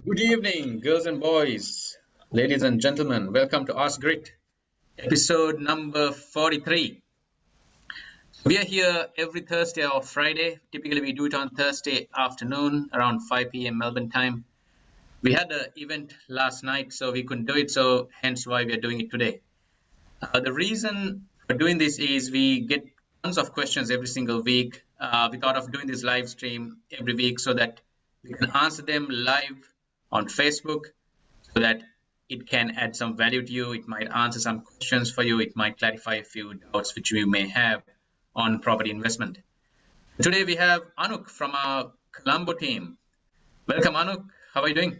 Good evening, girls and boys, ladies and gentlemen. Welcome to Ask Grit, episode number 43. We are here every Thursday or Friday. Typically, we do it on Thursday afternoon around 5 p.m. Melbourne time. We had an event last night, so we couldn't do it, so hence why we are doing it today. The reason for doing this is we get tons of questions every single week. We thought of doing this live stream every week so that we can answer them live on Facebook so that it can add some value to you. It might answer some questions for you. It might clarify a few doubts which you may have on property investment. Today we have Anuk from our Colombo team. Welcome, Anuk. How are you doing?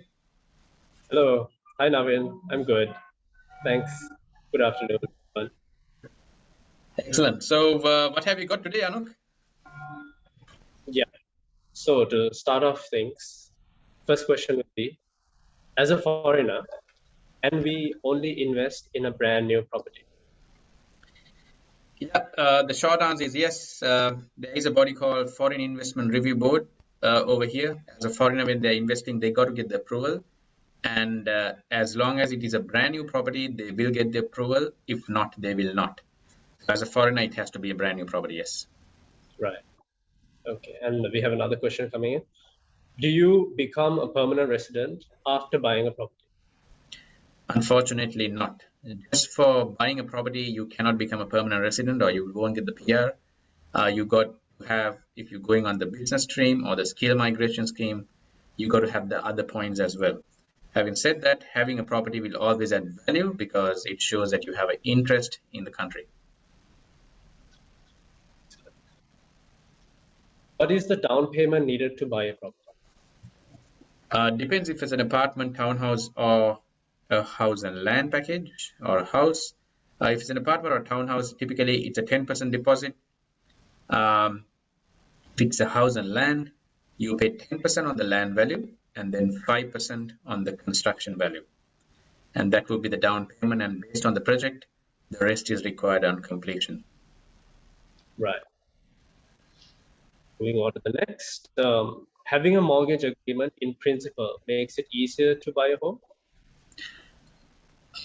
Hello. Hi, Navin. I'm good. Thanks. Good afternoon, everyone. Excellent. So what have you got today, Anuk? Yeah. So to start off things, first question would be, as a foreigner, can we only invest in a brand new property? Yeah, the short answer is yes. There is a body called Foreign Investment Review Board over here. As a foreigner, when they're investing, they got to get the approval. And as long as it is a brand new property, they will get the approval. If not, they will not. As a foreigner, it has to be a brand new property, yes. Right. Okay. And we have another question coming in. Do you become a permanent resident after buying a property? Unfortunately, not. Just for buying a property, you cannot become a permanent resident or you won't get the PR. You got to have, if you're going on the business stream or the skill migration scheme, you got to have the other points as well. Having said that, having a property will always add value because it shows that you have an interest in the country. What is the down payment needed to buy a property? Depends if it's an apartment, townhouse, or a house and land package or a house. If it's an apartment or townhouse, typically it's a 10% deposit. If it's a house and land, you pay 10% on the land value and then 5% on the construction value. And that will be the down payment. And based on the project, the rest is required on completion. Right. Moving on to the next. Having a mortgage agreement in principle makes it easier to buy a home?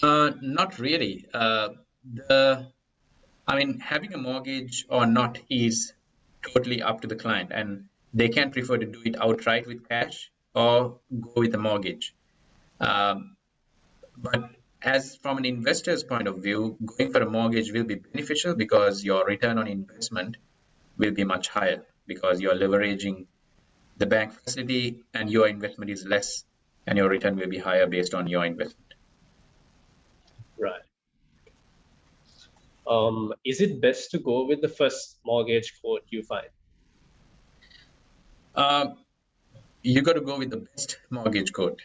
Not really. Having a mortgage or not is totally up to the client, and they can prefer to do it outright with cash or go with a mortgage. But as from an investor's point of view, going for a mortgage will be beneficial because your return on investment will be much higher because you're leveraging the bank facility and your investment is less and your return will be higher based on your investment. Right. Is it best to go with the first mortgage quote you find? You got to go with the best mortgage quote.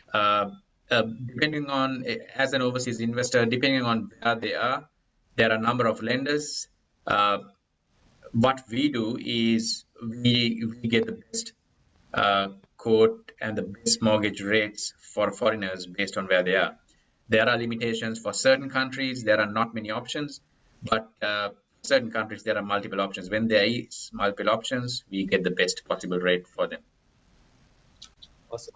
Depending on, as an overseas investor, depending on where they are, there are a number of lenders. What we do is we get the best quote and the best mortgage rates for foreigners based on where they are. There are limitations for certain countries. There are not many options, but certain countries, there are multiple options. When there is multiple options, we get the best possible rate for them. Awesome.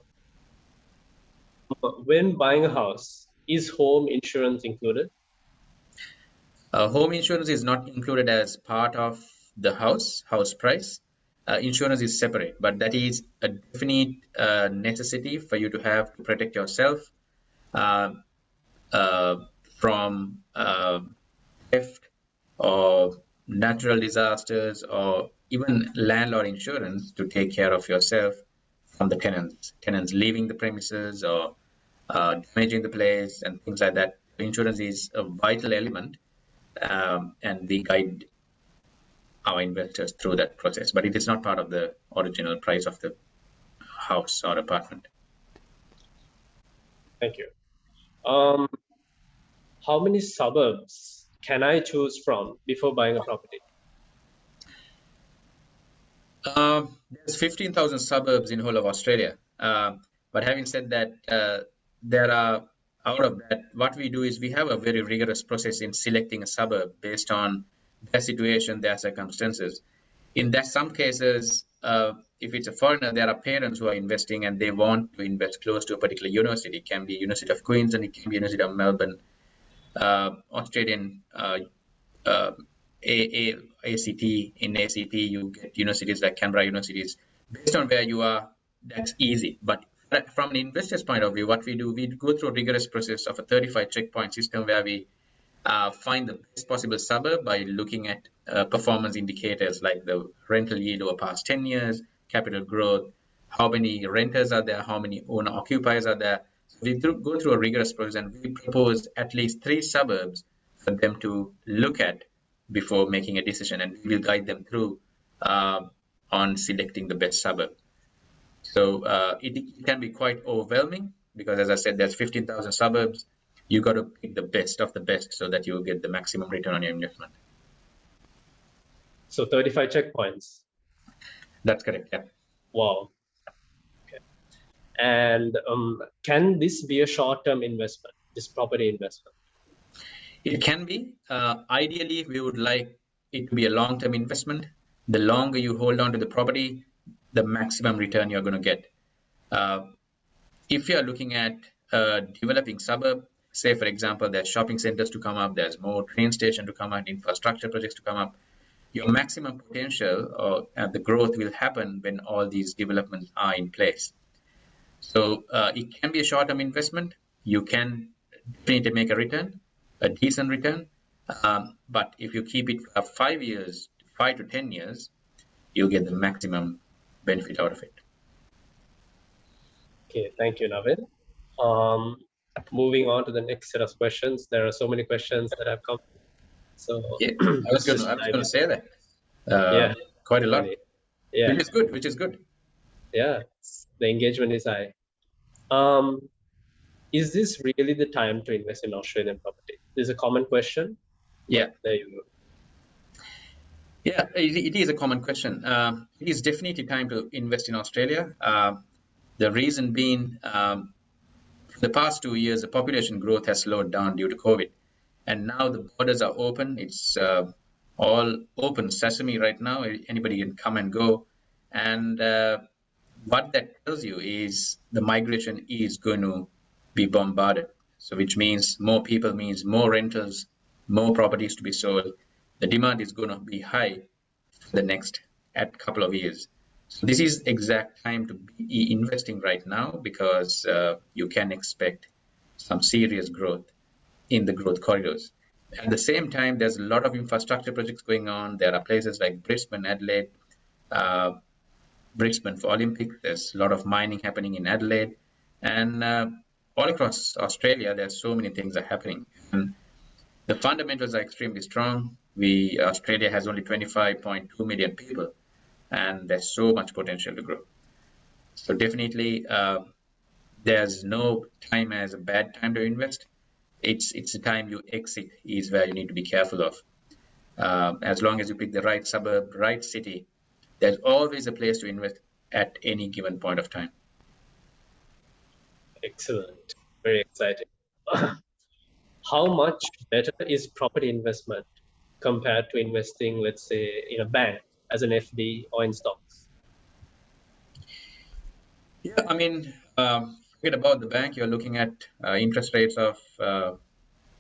When buying a house, is home insurance included? Home insurance is not included as part of the house price. Insurance is separate, but that is a definite necessity for you to have to protect yourself from theft or natural disasters or even landlord insurance to take care of yourself from the tenants leaving the premises or damaging the place and things like that. Insurance is a vital element, and we guide our investors through that process, but it is not part of the original price of the house or apartment. Thank you. How many suburbs can I choose from before buying a property? There's 15,000 suburbs in whole of Australia. But having said that, there are, out of that, what we do is we have a very rigorous process in selecting a suburb based on their situation, their circumstances. In that some cases, if it's a foreigner, there are parents who are investing and they want to invest close to a particular university. It can be University of Queensland, it can be University of Melbourne, Australian ACT. In ACT, you get universities like Canberra universities. Based on where you are, that's easy. But from an investor's point of view, what we do, we go through a rigorous process of a 35 checkpoint system where we find the best possible suburb by looking at performance indicators like the rental yield over past 10 years, capital growth, how many renters are there, how many owner occupiers are there. So we go through a rigorous process and we propose at least 3 suburbs for them to look at before making a decision, and we will guide them through on selecting the best suburb. So it can be quite overwhelming because, as I said, there's 15,000 suburbs. You got to pick the best of the best so that you will get the maximum return on your investment. So 35 checkpoints. That's correct. Yeah. Wow. Okay. And can this be a short-term investment, this property investment? It can be. Ideally, we would like it to be a long-term investment. The longer you hold on to the property, the maximum return you're going to get. If you're looking at a developing suburb, say, for example, there's shopping centers to come up, there's more train station to come up, infrastructure projects to come up, your maximum potential or the growth will happen when all these developments are in place. So it can be a short-term investment. You can definitely make a return, a decent return. But if you keep it for 5 years, 5 to 10 years, you'll get the maximum benefit out of it. Okay, thank you, Navin. Moving on to the next set of questions. There are so many questions that have come. So yeah, I was going to say that. Yeah, quite a lot. really. Yeah, Which is good. Yeah, the engagement is high. Is this really the time to invest in Australian property? This is a common question. Yeah, there you go. Yeah, it is a common question. It is definitely time to invest in Australia. The reason being, for the past 2 years, the population growth has slowed down due to COVID. And now the borders are open. It's all open sesame right now. Anybody can come and go. And what that tells you is the migration is going to be bombarded. So which means more people means more rentals, more properties to be sold. The demand is going to be high for the next couple of years. So this is exact time to be investing right now because you can expect some serious growth in the growth corridors. At the same time, there's a lot of infrastructure projects going on. There are places like Brisbane, Adelaide, Brisbane for Olympics. There's a lot of mining happening in Adelaide. And all across Australia, there's so many things are happening. And the fundamentals are extremely strong. Australia has only 25.2 million people, and there's so much potential to grow. So definitely, there's no time as a bad time to invest. It's the time you exit is where you need to be careful of. As long as you pick the right suburb, right city, there's always a place to invest at any given point of time. Excellent. Very exciting. How much better is property investment compared to investing, let's say, in a bank as an FD or in stocks? Yeah, I mean, forget about the bank. You're looking at interest rates of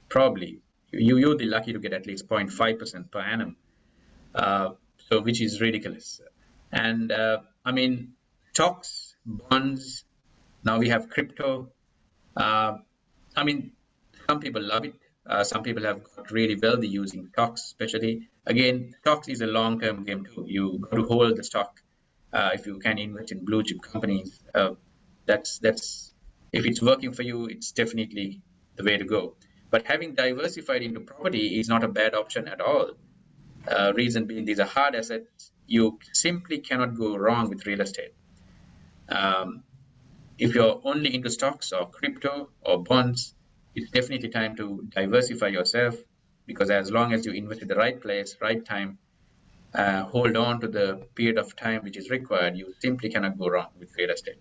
probably, you'll be lucky to get at least 0.5% per annum, so which is ridiculous. And I mean, stocks, bonds, now we have crypto. I mean, some people love it. Some people have got really wealthy using stocks, especially. Again, stocks is a long-term game too. You got to hold the stock. If you can invest in blue chip companies, that's if it's working for you, it's definitely the way to go. But having diversified into property is not a bad option at all. Reason being, these are hard assets. You simply cannot go wrong with real estate. If you're only into stocks or crypto or bonds, it's definitely time to diversify yourself, because as long as you invest in the right place, right time, hold on to the period of time which is required, you simply cannot go wrong with real estate.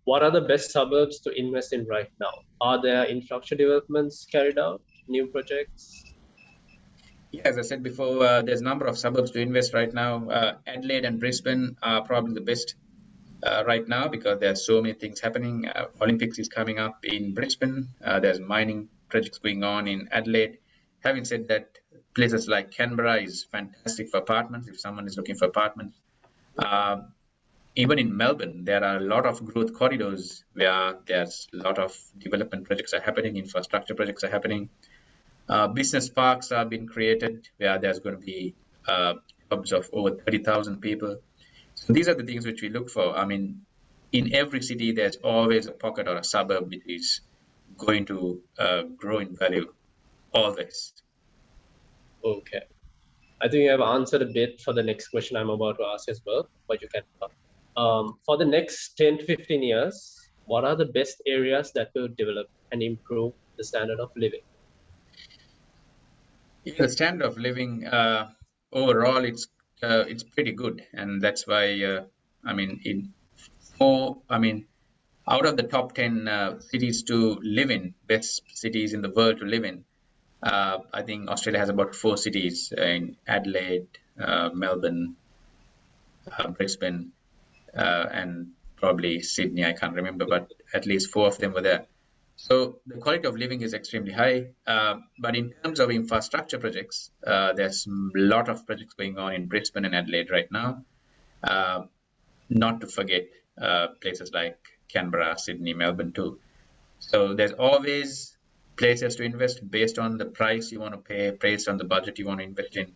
What are the best suburbs to invest in right now? Are there infrastructure developments carried out, new projects? As I said before, there's a number of suburbs to invest right now. Adelaide and Brisbane are probably the best right now because there are so many things happening. Olympics is coming up in Brisbane. There's mining projects going on in Adelaide. Having said that, places like Canberra is fantastic for apartments if someone is looking for apartments. Uh, Even in Melbourne, there are a lot of growth corridors where there's a lot of development projects are happening, infrastructure projects are happening. Business parks are being created where there's going to be hubs of over 30,000 people. So these are the things which we look for. I mean, in every city, there's always a pocket or a suburb which is going to grow in value, always. Okay. I think you have answered a bit for the next question I'm about to ask as well, but you can. For the next 10 to 15 years, what are the best areas that will develop and improve the standard of living? Yeah, the standard of living overall, it's pretty good, and that's why I mean, out of the top 10 cities to live in, best cities in the world to live in, I think Australia has about 4 cities in Adelaide, Melbourne, Brisbane, and probably Sydney. I can't remember, but at least 4 of them were there. So the quality of living is extremely high. But in terms of infrastructure projects, there's a lot of projects going on in Brisbane and Adelaide right now. Not to forget places like Canberra, Sydney, Melbourne too. So there's always places to invest based on the price you want to pay, based on the budget you want to invest in,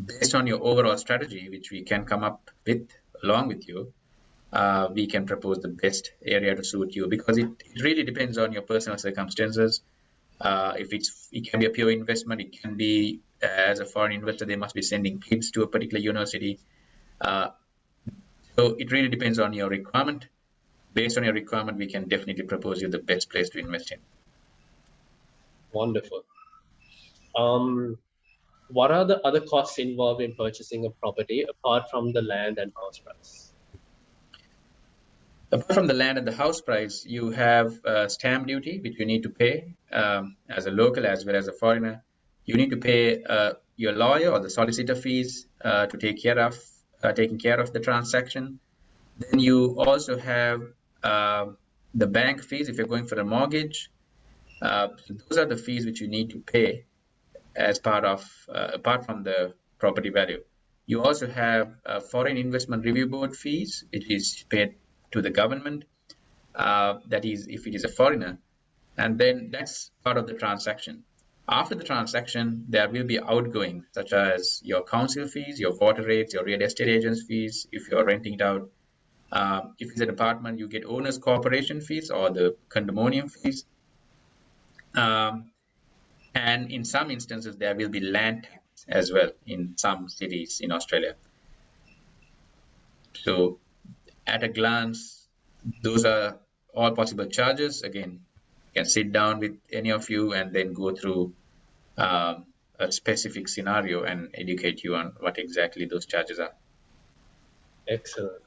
based on your overall strategy, which we can come up with along with you. We can propose the best area to suit you because it really depends on your personal circumstances. It can be a pure investment. It can be as a foreign investor, they must be sending kids to a particular university. So it really depends on your requirement. Based on your requirement, we can definitely propose you the best place to invest in. Wonderful. What are the other costs involved in purchasing a property apart from the land and house price? Apart from the land and the house price, you have stamp duty, which you need to pay as a local as well as a foreigner. You need to pay your lawyer or the solicitor fees to take care of taking care of the transaction. Then you also have the bank fees if you're going for a mortgage. So those are the fees which you need to pay as part of apart from the property value. You also have foreign investment review board fees, which is paid to the government, that is if it is a foreigner, and then that's part of the transaction. After the transaction, there will be outgoing such as your council fees, your water rates, your real estate agents fees if you're renting it out. If it's an apartment, you get owners corporation fees or the condominium fees. And in some instances, there will be land tax as well in some cities in Australia. So at a glance, those are all possible charges. Again, you can sit down with any of you and then go through a specific scenario and educate you on what exactly those charges are. Excellent.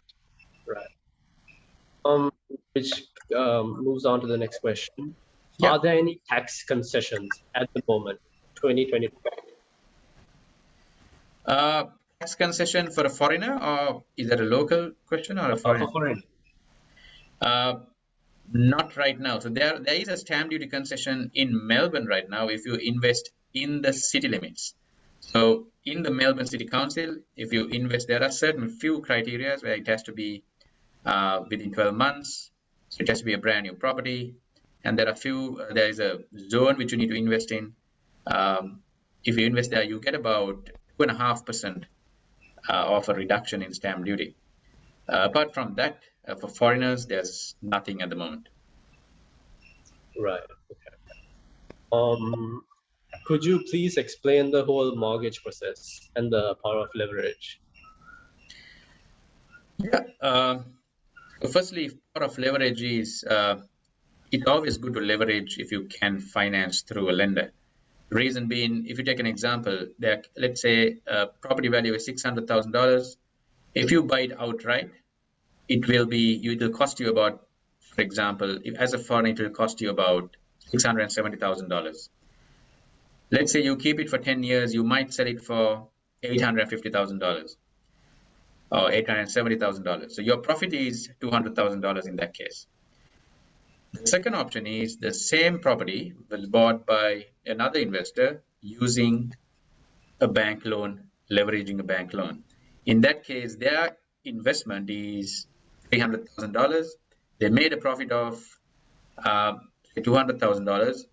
Right. Which moves on to the next question. Yeah. Are there any tax concessions at the moment, 2022? Tax concession for a foreigner, or is that a local question or a foreigner? For foreign. Not right now. So there is a stamp duty concession in Melbourne right now if you invest in the city limits. So in the Melbourne City Council, if you invest, there are certain few criteria where it has to be within 12 months. So it has to be a brand new property. And there is a zone which you need to invest in. If you invest there, you get about 2.5% of a reduction in stamp duty. Apart from that, for foreigners, there's nothing at the moment. Right. Okay. Could you please explain the whole mortgage process and the power of leverage? Yeah. Firstly, power of leverage is it's always good to leverage if you can finance through a lender. Reason being, if you take an example, that let's say a property value is $600,000. If you buy it outright, it will cost you about, for example, as a foreigner, it will cost you about $670,000. Let's say you keep it for 10 years, you might sell it for $850,000 or $870,000. So your profit is $200,000 in that case. The second option is the same property was bought by another investor using a bank loan, leveraging a bank loan. In that case, their investment is $300,000. They made a profit of $200,000.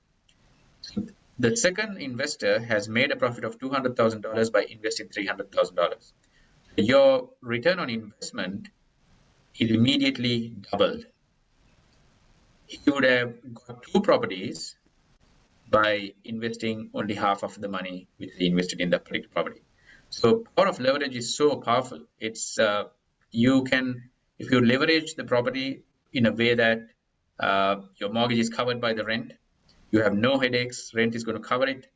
The second investor has made a profit of $200,000 by investing $300,000. Your return on investment is immediately doubled. He would have got two properties by investing only half of the money which he invested in the particular property. So power of leverage is so powerful. It's you can, if you leverage the property in a way that your mortgage is covered by the rent, you have no headaches, rent is going to cover it,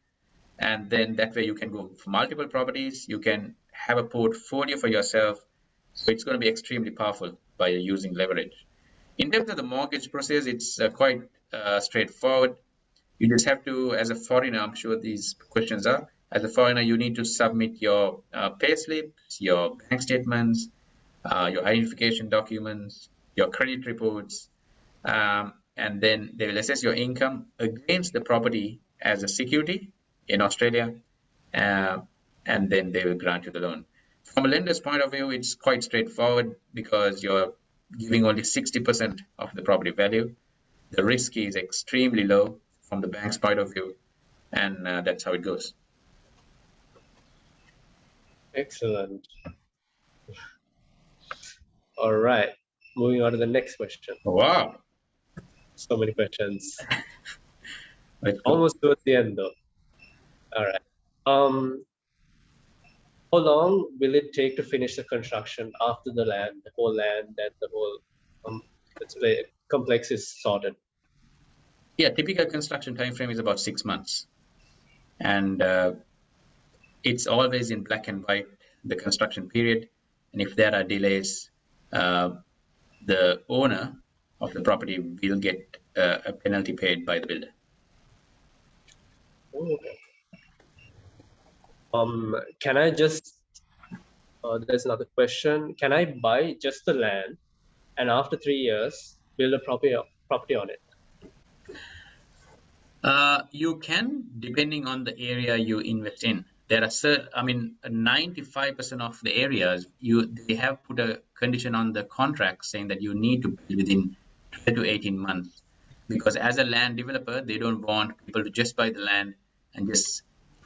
and then that way you can go for multiple properties, you can have a portfolio for yourself. So it's going to be extremely powerful by using leverage. In terms of the mortgage process, it's quite straightforward. You just have to, as a foreigner, I'm sure these questions are, as a foreigner, you need to submit your pay slips, your bank statements, your identification documents, your credit reports, and then they will assess your income against the property as a security in Australia, and then they will grant you the loan. From a lender's point of view, it's quite straightforward because you're giving only 60% of the property value. The risk is extremely low from the bank's point of view, and that's how it goes. Excellent. All right, moving on to the next question. Wow. So many questions. Almost towards the end though. All right. How long will it take to finish the construction after the whole land and the whole let's say complex is sorted? Yeah, typical construction time frame is about 6 months, and it's always in black and white, the construction period. And if there are delays, the owner of the property will get a penalty paid by the builder. Okay. Can I just, there's another question. Can I buy just the land and after 3 years build a property on it? You can, depending on the area you invest in. There are 95% of the areas, they have put a condition on the contract saying that you need to build within 12 to 18 months. Because as a land developer, they don't want people to just buy the land and just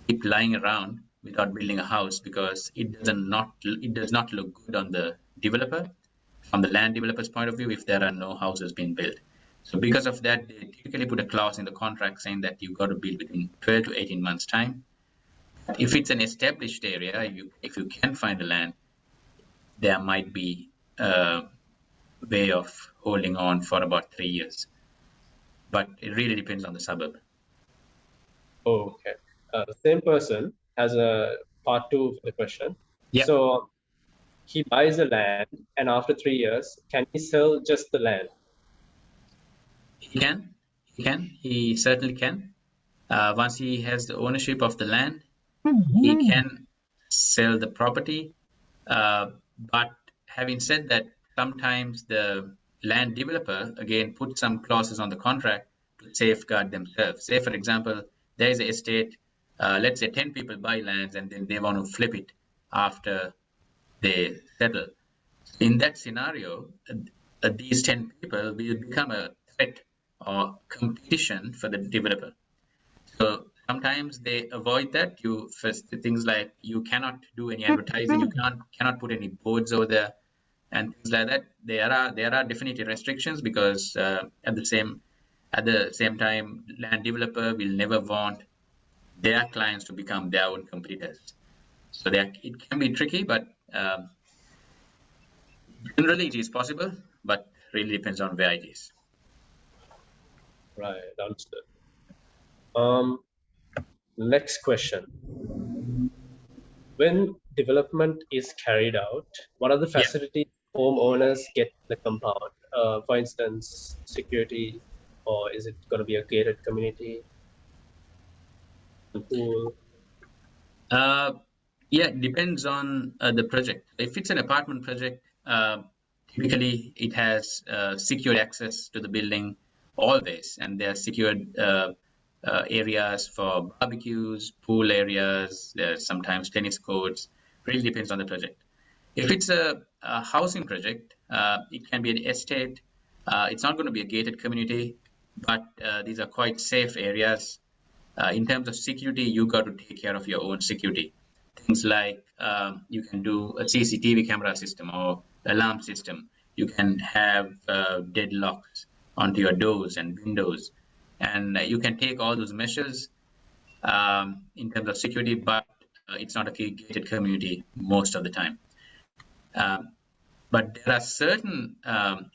keep lying around without building a house, because it does not look good on the developer, from the land developer's point of view, if there are no houses being built. So because of that, they typically put a clause in the contract saying that you've got to build within 12 to 18 months time. If it's an established area, if you can find the land, there might be a way of holding on for about 3 years. But it really depends on the suburb. Okay. The same person has a part 2 for the question. Yep. So he buys the land and after 3 years, can he sell just the land? He certainly can. Once he has the ownership of the land, he can sell the property. But having said that, sometimes the land developer again put some clauses on the contract to safeguard themselves. Say, for example, there is an estate, let's say 10 people buy lands and then they want to flip it after they settle. In that scenario, these 10 people will become a threat or competition for the developer. So sometimes they avoid that. Things like you cannot do any advertising, you cannot put any boards over there, and things like that. There are definitely restrictions, because at the same time, land developer will never want their clients to become their own competitors. So it can be tricky, but generally it is possible, but really depends on where it is. Right, understood. Next question. When development is carried out, what are the facilities homeowners get in the compound? For instance, security, or is it going to be a gated community? pool? Yeah, it depends on the project. If it's an apartment project, typically it has secured access to the building always, and there are secured areas for barbecues, pool areas, there's sometimes tennis courts. Really depends on the project. If it's a housing project, it can be an estate. It's not going to be a gated community, but these are quite safe areas. In terms of security, you got to take care of your own security. Things like you can do a CCTV camera system or alarm system. You can have deadlocks onto your doors and windows, and you can take all those measures in terms of security, but it's not a gated community most of the time. But there are certain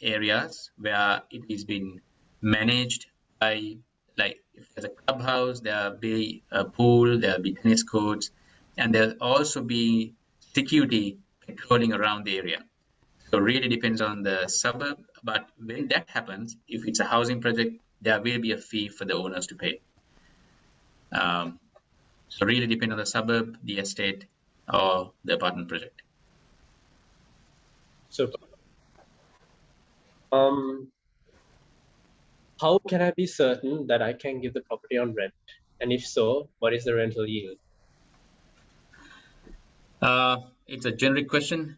areas where it is being managed by, like if there's a clubhouse, there'll be a pool, there'll be tennis courts, and there'll also be security patrolling around the area. So really depends on the suburb, but when that happens, if it's a housing project, there will be a fee for the owners to pay. So really depend on the suburb, the estate, or the apartment project. Super. How can I be certain that I can give the property on rent? And if so, what is the rental yield? It's a generic question.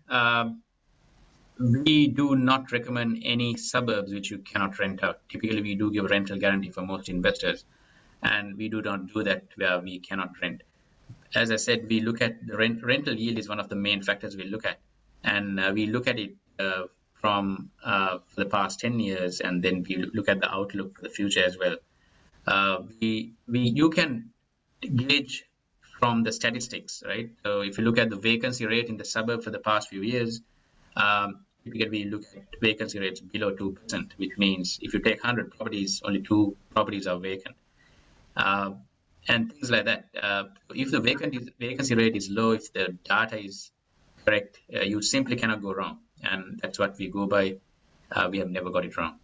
We do not recommend any suburbs which you cannot rent out. Typically, we do give a rental guarantee for most investors, and we do not do that where we cannot rent. As I said, we look at the rental yield is one of the main factors we look at, and we look at it from for the past 10 years, and then we look at the outlook for the future as well. You can gauge from the statistics, right? So if you look at the vacancy rate in the suburb for the past few years, typically we look at vacancy rates below 2%, which means if you take 100 properties, only 2 properties are vacant. And things like that. If the vacancy rate is low, if the data is correct, you simply cannot go wrong. And that's what we go by. We have never got it wrong.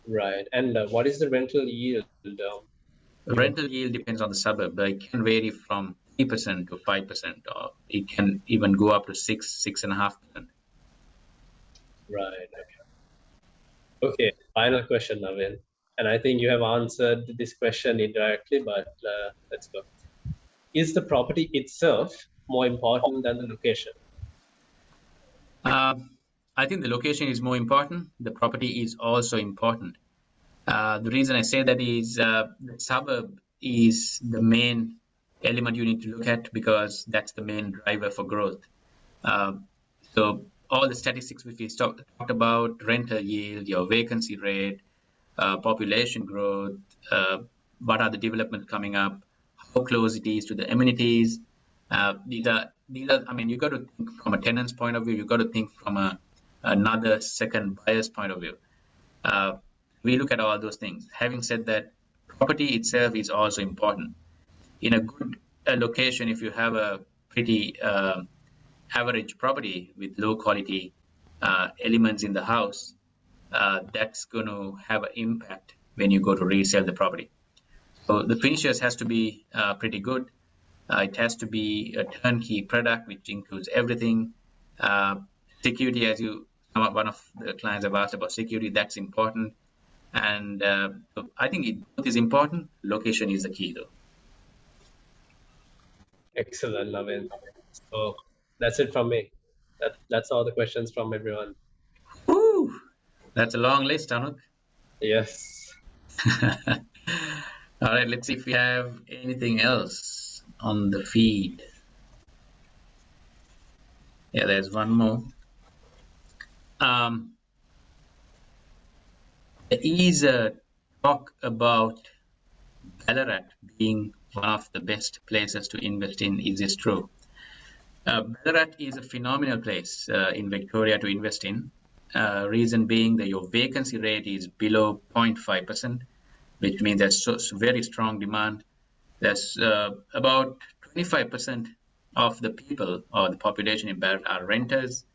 Right. And what is the rental yield? Rental yield depends on the suburb. It can vary from 3% to 5%, or it can even go up to 6.5%. Right. Okay. Final question, Navin. And I think you have answered this question indirectly, but let's go. Is the property itself more important than the location? I think the location is more important. The property is also important. The reason I say that is the suburb is the main element you need to look at, because that's the main driver for growth. So all the statistics which we talked about, rental yield, your vacancy rate, population growth, what are the developments coming up, how close it is to the amenities. These are, I mean, you got to think from a tenant's point of view, you got to think from another second buyer's point of view. We look at all those things. Having said that, property itself is also important. In a good location, if you have a pretty average property with low quality elements in the house, that's going to have an impact when you go to resell the property. So the finishes has to be pretty good. It has to be a turnkey product, which includes everything. Security, as one of the clients have asked about security, that's important. And I think both is important. Location is the key, though. Excellent, Navin. So that's it from me. That's all the questions from everyone. Woo! That's a long list, Anuk. Yes. All right, let's see if we have anything else on the feed. Yeah, there's one more. There is a talk about Ballarat being one of the best places to invest in. Is this true? Ballarat is a phenomenal place in Victoria to invest in. Reason being that your vacancy rate is below 0.5%, which means there's very strong demand. There's about 25% of the people or the population in Ballarat are renters.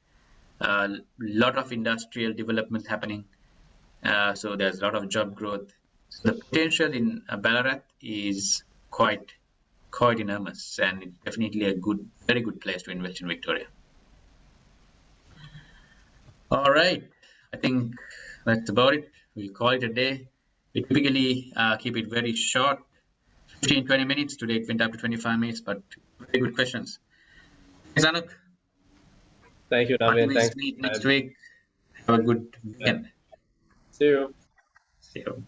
A lot of industrial development happening. So there's a lot of job growth. So the potential in Ballarat is quite enormous, and it's definitely a very good place to invest in Victoria. All right, I think that's about it. We'll call it a day. We typically keep it very short, 15-20 minutes. Today it went up to 25 minutes, but very good questions. Thanks, Anuk. Thank you, Until Naveen. we Thanks. meet next week, have a good weekend. See you. See you.